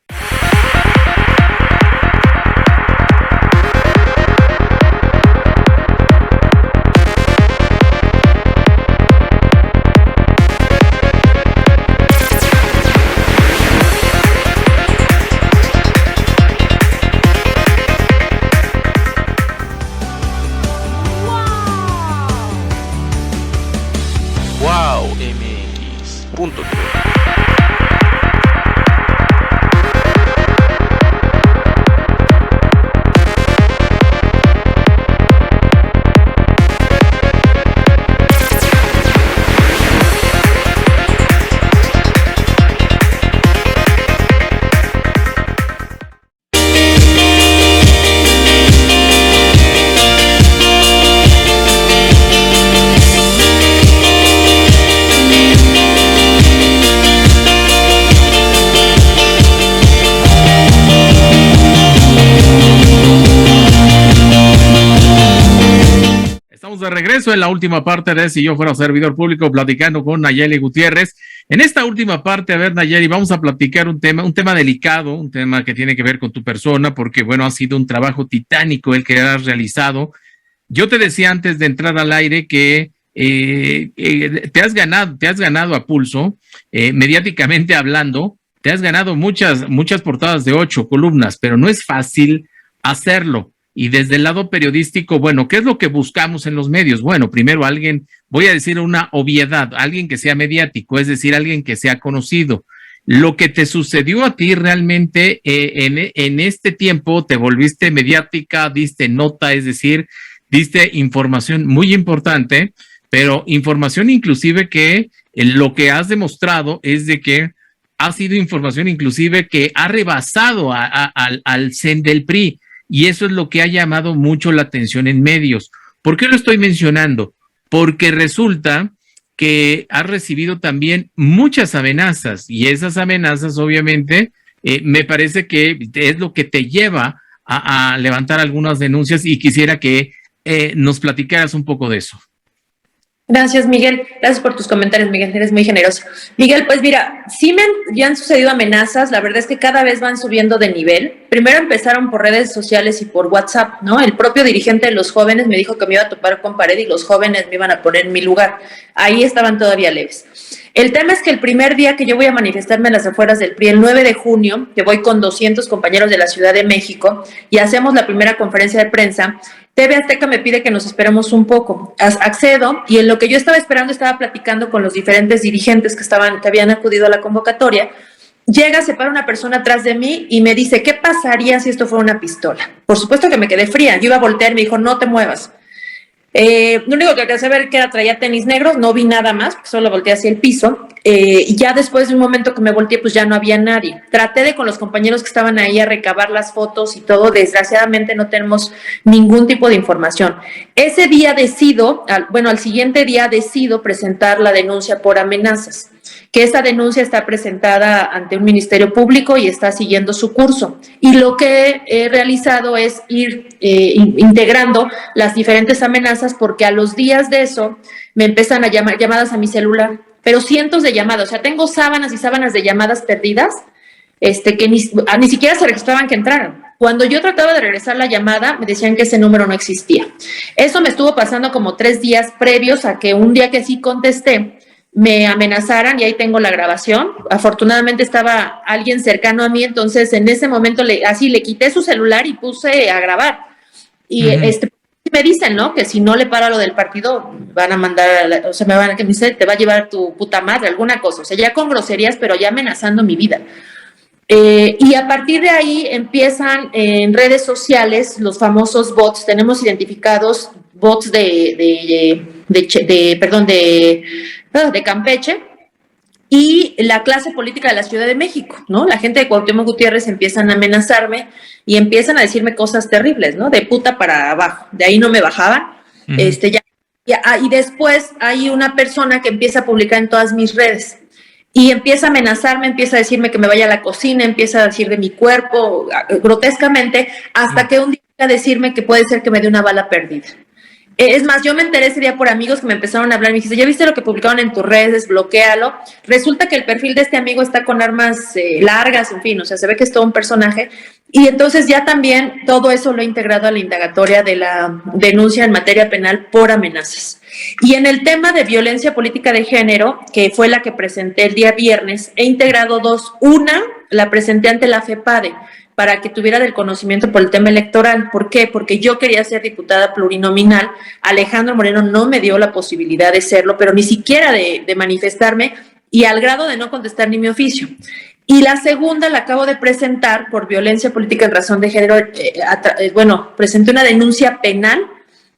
De regreso en la última parte de Si Yo Fuera Servidor Público, platicando con Nayeli Gutiérrez. En esta última parte, a ver, Nayeli, vamos a platicar un tema delicado, un tema que tiene que ver con tu persona, porque, bueno, ha sido un trabajo titánico el que has realizado. Yo te decía antes de entrar al aire que te has ganado a pulso, mediáticamente hablando, te has ganado muchas portadas de 8 columnas, pero no es fácil hacerlo. Y desde el lado periodístico, bueno, ¿qué es lo que buscamos en los medios? Bueno, primero alguien, voy a decir una obviedad, alguien que sea mediático, es decir, alguien que sea conocido. Lo que te sucedió a ti realmente en este tiempo, te volviste mediática, diste nota, es decir, diste información muy importante, pero información inclusive que lo que has demostrado es de que ha sido información inclusive que ha rebasado al CEN del PRI, y eso es lo que ha llamado mucho la atención en medios. ¿Por qué lo estoy mencionando? Porque resulta que ha recibido también muchas amenazas, y esas amenazas obviamente me parece que es lo que te lleva a levantar algunas denuncias, y quisiera que nos platicaras un poco de eso. Gracias, Miguel. Gracias por tus comentarios, Miguel. Eres muy generoso. Miguel, pues mira, sí ya han sucedido amenazas. La verdad es que cada vez van subiendo de nivel. Primero empezaron por redes sociales y por WhatsApp, ¿no? El propio dirigente de los jóvenes me dijo que me iba a topar con pared y los jóvenes me iban a poner en mi lugar. Ahí estaban todavía leves. El tema es que el primer día que yo voy a manifestarme en las afueras del PRI, el 9 de junio, que voy con 200 compañeros de la Ciudad de México y hacemos la primera conferencia de prensa, TV Azteca me pide que nos esperemos un poco. Accedo, y en lo que yo estaba esperando estaba platicando con los diferentes dirigentes que habían acudido a la convocatoria. Llega, se para una persona atrás de mí y me dice, ¿qué pasaría si esto fuera una pistola? Por supuesto que me quedé fría. Yo iba a voltear y me dijo, no te muevas. Lo único que alcancé a ver que era traía tenis negros, no vi nada más, solo volteé hacia el piso, y ya después de un momento que me volteé, pues ya no había nadie. Traté de con los compañeros que estaban ahí a recabar las fotos y todo. Desgraciadamente no tenemos ningún tipo de información. Ese día al siguiente día decido presentar la denuncia por amenazas, que esta denuncia está presentada ante un ministerio público y está siguiendo su curso. Y lo que he realizado es ir integrando las diferentes amenazas, porque a los días de eso me empiezan a llamar llamadas a mi celular, pero cientos de llamadas. O sea, tengo sábanas y sábanas de llamadas perdidas que ni siquiera se registraban que entraran. Cuando yo trataba de regresar la llamada, me decían que ese número no existía. Eso me estuvo pasando como 3 días previos a que un día que sí contesté, me amenazaran, y ahí tengo la grabación. Afortunadamente estaba alguien cercano a mí, entonces en ese momento le quité su celular y puse a grabar. Y me dicen, ¿no? Que si no le paro lo del partido, van a mandar, o sea, me dice, te va a llevar tu puta madre, alguna cosa. O sea, ya con groserías, pero ya amenazando mi vida. Y a partir de ahí empiezan en redes sociales los famosos bots. Tenemos identificados bots de Campeche y la clase política de la Ciudad de México, ¿no? La gente de Cuauhtémoc Gutiérrez empiezan a amenazarme y empiezan a decirme cosas terribles, ¿no? De puta para abajo. De ahí no me bajaban. Y después hay una persona que empieza a publicar en todas mis redes y empieza a amenazarme, empieza a decirme que me vaya a la cocina, empieza a decir de mi cuerpo grotescamente, hasta que un día a decirme que puede ser que me dé una bala perdida. Es más, yo me enteré ese día por amigos que me empezaron a hablar. Me dijiste, ¿ya viste lo que publicaron en tus redes? Desbloquéalo. Resulta que el perfil de este amigo está con armas largas, en fin, o sea, se ve que es todo un personaje. Y entonces ya también todo eso lo he integrado a la indagatoria de la denuncia en materia penal por amenazas. Y en el tema de violencia política de género, que fue la que presenté el día viernes, he integrado 2. Una, la presenté ante la FEPADE, para que tuviera del conocimiento por el tema electoral. ¿Por qué? Porque yo quería ser diputada plurinominal. Alejandro Moreno no me dio la posibilidad de serlo, pero ni siquiera de manifestarme, y al grado de no contestar ni mi oficio. Y la segunda la acabo de presentar por violencia política en razón de género. Presenté una denuncia penal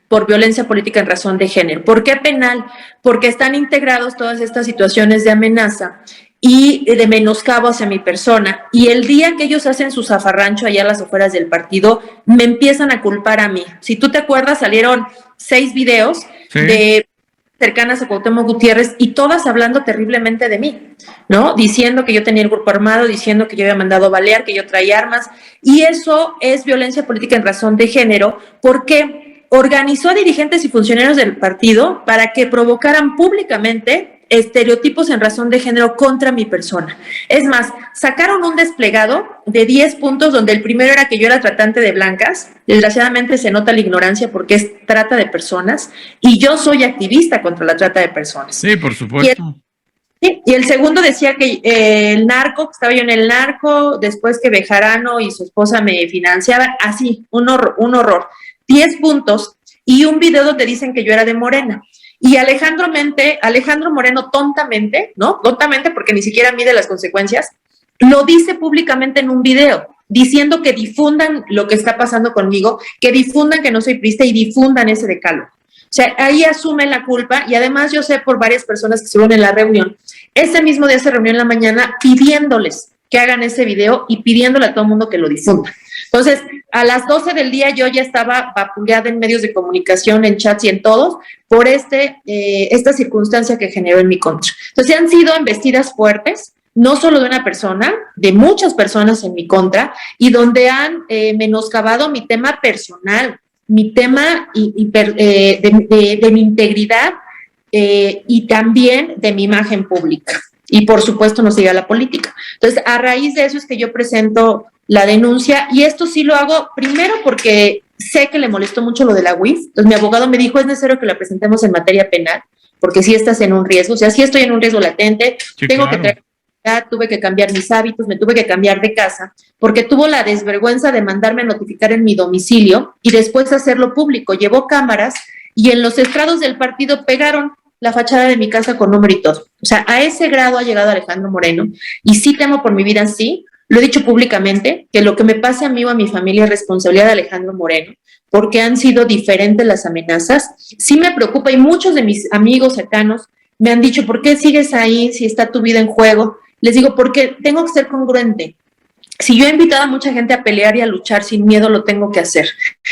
por violencia política en razón de género. ¿Por qué penal? Porque están integrados todas estas situaciones de amenaza y de menoscabo hacia mi persona. Y el día que ellos hacen su zafarrancho allá a las afueras del partido, me empiezan a culpar a mí. Si tú te acuerdas, salieron 6 videos de cercanas a Cuauhtémoc Gutiérrez y todas hablando terriblemente de mí, ¿no? Diciendo que yo tenía el grupo armado, diciendo que yo había mandado balear, que yo traía armas. Y eso es violencia política en razón de género, porque organizó a dirigentes y funcionarios del partido para que provocaran públicamente estereotipos en razón de género contra mi persona. Es más, sacaron un desplegado de 10 puntos donde el primero era que yo era tratante de blancas. Desgraciadamente se nota la ignorancia porque es trata de personas y yo soy activista contra la trata de personas. Sí, por supuesto. Sí, y el segundo decía que el narco, que estaba yo en el narco, después que Bejarano y su esposa me financiaban, así, un horror. 10 puntos y un video donde dicen que yo era de Morena. Y Alejandro Moreno tontamente, ¿no? Tontamente, porque ni siquiera mide las consecuencias, lo dice públicamente en un video, diciendo que difundan lo que está pasando conmigo, que difundan que no soy priista y difundan ese decálogo. O sea, ahí asumen la culpa y además yo sé por varias personas que estuvieron en la reunión. Ese mismo día se reunió en la mañana pidiéndoles que hagan ese video y pidiéndole a todo el mundo que lo difunda. Entonces, a las 12 del día yo ya estaba vapuleada en medios de comunicación, en chats y en todos, por esta circunstancia que generó en mi contra. Entonces, han sido embestidas fuertes, no solo de una persona, de muchas personas en mi contra, y donde han menoscabado mi tema personal, mi tema de mi integridad y también de mi imagen pública. Y por supuesto no sigue a la política. Entonces, a raíz de eso es que yo presento la denuncia, y esto sí lo hago primero porque sé que le molestó mucho lo de la UIF. Entonces mi abogado me dijo, es necesario que la presentemos en materia penal, porque si estás en un riesgo, o sea, si estoy en un riesgo latente, sí, tengo que traer, tuve que cambiar mis hábitos, me tuve que cambiar de casa, porque tuvo la desvergüenza de mandarme a notificar en mi domicilio y después hacerlo público. Llevó cámaras y en los estrados del partido pegaron la fachada de mi casa con número y todo. O sea, a ese grado ha llegado Alejandro Moreno, y sí temo por mi vida, sí. Lo he dicho públicamente, que lo que me pase a mí o a mi familia es responsabilidad de Alejandro Moreno, porque han sido diferentes las amenazas. Sí me preocupa, y muchos de mis amigos cercanos me han dicho, ¿por qué sigues ahí si está tu vida en juego? Les digo, porque tengo que ser congruente. Si yo he invitado a mucha gente a pelear y a luchar sin miedo, lo tengo que hacer.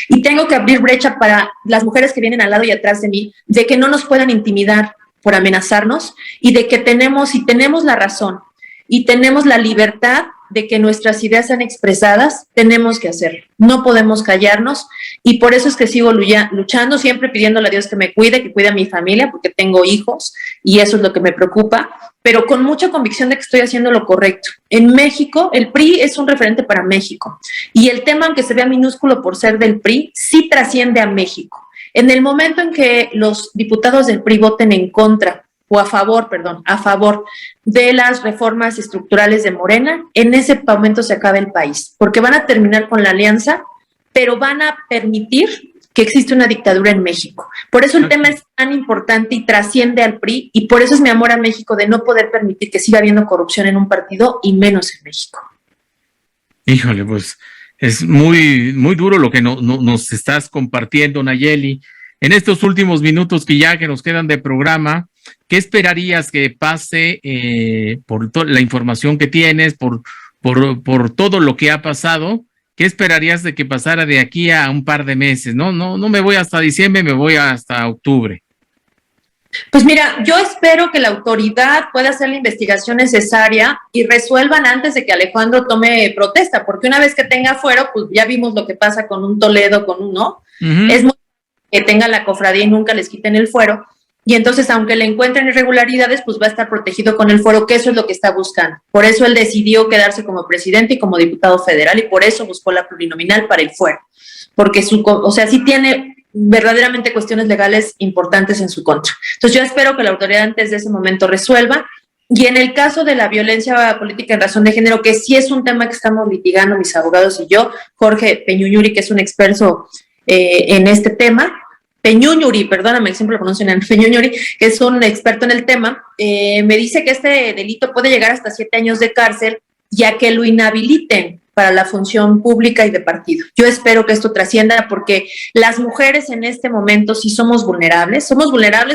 Y tengo que abrir brecha para las mujeres que vienen al lado y atrás de mí, de que no nos puedan intimidar por amenazarnos, y de que tenemos la razón y tenemos la libertad de que nuestras ideas sean expresadas, tenemos que hacerlo. No podemos callarnos, y por eso es que sigo luchando, siempre pidiéndole a Dios que me cuide, que cuide a mi familia, porque tengo hijos y eso es lo que me preocupa, pero con mucha convicción de que estoy haciendo lo correcto. En México, el PRI es un referente para México, y el tema, aunque se vea minúsculo por ser del PRI, sí trasciende a México. En el momento en que los diputados del PRI voten en contra, o a favor de las reformas estructurales de Morena, en ese momento se acaba el país, porque van a terminar con la alianza, pero van a permitir que existe una dictadura en México. Por eso el tema es tan importante y trasciende al PRI, y por eso es mi amor a México, de no poder permitir que siga habiendo corrupción en un partido, y menos en México. Híjole, pues es muy, muy duro lo que nos estás compartiendo, Nayeli. En estos últimos minutos que nos quedan de programa, ¿qué esperarías que pase por la información que tienes, por todo lo que ha pasado? ¿Qué esperarías de que pasara de aquí a un par de meses? No me voy hasta diciembre, me voy hasta octubre. Pues mira, yo espero que la autoridad pueda hacer la investigación necesaria y resuelvan antes de que Alejandro tome protesta, porque una vez que tenga fuero, pues ya vimos lo que pasa con un Toledo, con un no. Es muy que tenga la cofradía y nunca les quiten el fuero, y entonces aunque le encuentren irregularidades, pues va a estar protegido con el fuero, que eso es lo que está buscando. Por eso él decidió quedarse como presidente y como diputado federal, y por eso buscó la plurinominal para el fuero, porque sí tiene verdaderamente cuestiones legales importantes en su contra. Entonces yo espero que la autoridad antes de ese momento resuelva. Y en el caso de la violencia política en razón de género, que sí es un tema que estamos litigando mis abogados y yo, Jorge Peñuñuri, que es un experto en este tema, Peñuñuri, perdóname, siempre lo pronuncio en Peñuñuri, que es un experto en el tema, me dice que este delito puede llegar hasta 7 años de cárcel, ya que lo inhabiliten para la función pública y de partido. Yo espero que esto trascienda, porque las mujeres en este momento sí somos vulnerables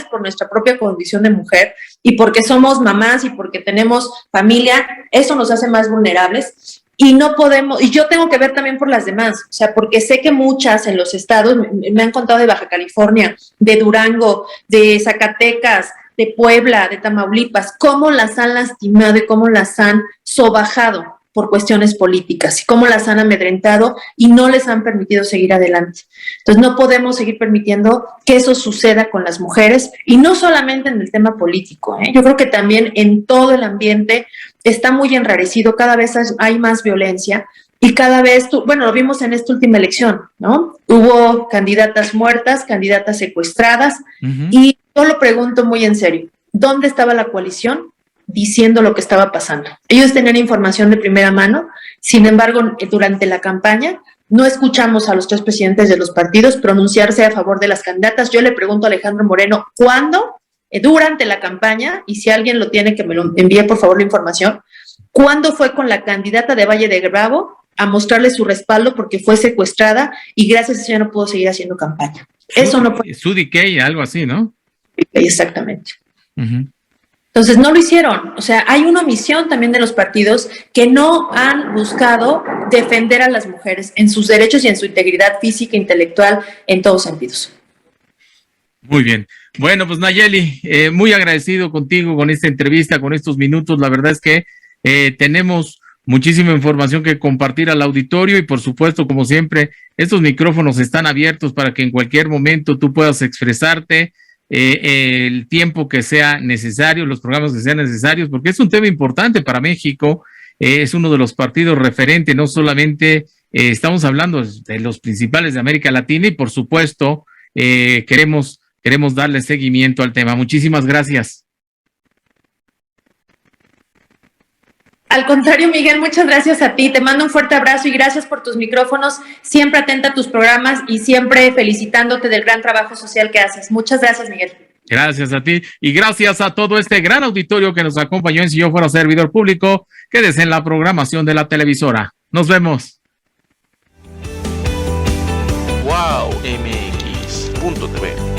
por nuestra propia condición de mujer, y porque somos mamás y porque tenemos familia, eso nos hace más vulnerables. Y no podemos, y yo tengo que ver también por las demás, o sea, porque sé que muchas en los estados, me han contado de Baja California, de Durango, de Zacatecas, de Puebla, de Tamaulipas, cómo las han lastimado y cómo las han sobajado por cuestiones políticas, y cómo las han amedrentado y no les han permitido seguir adelante. Entonces no podemos seguir permitiendo que eso suceda con las mujeres, y no solamente en el tema político, yo creo que también en todo el ambiente está muy enrarecido, cada vez hay más violencia, y cada vez, lo vimos en esta última elección, ¿no? Hubo candidatas muertas, candidatas secuestradas, y yo lo pregunto muy en serio, ¿dónde estaba la coalición diciendo lo que estaba pasando. Ellos tenían información de primera mano, sin embargo, durante la campaña no escuchamos a los 3 presidentes de los partidos pronunciarse a favor de las candidatas. Yo le pregunto a Alejandro Moreno, ¿cuándo? Durante la campaña, y si alguien lo tiene, que me lo envíe por favor la información, ¿cuándo fue con la candidata de Valle de Bravo a mostrarle su respaldo porque fue secuestrada y gracias a eso ya no pudo seguir haciendo campaña? Eso no puede. Sudi Kay, algo así, ¿no? Exactamente. Uh-huh. Entonces no lo hicieron, o sea, hay una omisión también de los partidos que no han buscado defender a las mujeres en sus derechos y en su integridad física e intelectual en todos sentidos. Muy bien. Bueno, pues Nayeli, muy agradecido contigo con esta entrevista, con estos minutos. La verdad es que tenemos muchísima información que compartir al auditorio y por supuesto, como siempre, estos micrófonos están abiertos para que en cualquier momento tú puedas expresarte el tiempo que sea necesario, los programas que sean necesarios, porque es un tema importante para México, es uno de los partidos referentes, no solamente estamos hablando de los principales de América Latina y por supuesto queremos darle seguimiento al tema. Muchísimas gracias. Al contrario, Miguel, muchas gracias a ti. Te mando un fuerte abrazo y gracias por tus micrófonos. Siempre atenta a tus programas y siempre felicitándote del gran trabajo social que haces. Muchas gracias, Miguel. Gracias a ti y gracias a todo este gran auditorio que nos acompañó en Si Yo Fuera Servidor Público. Quédese en la programación de la televisora. Nos vemos. Wow, MX.tv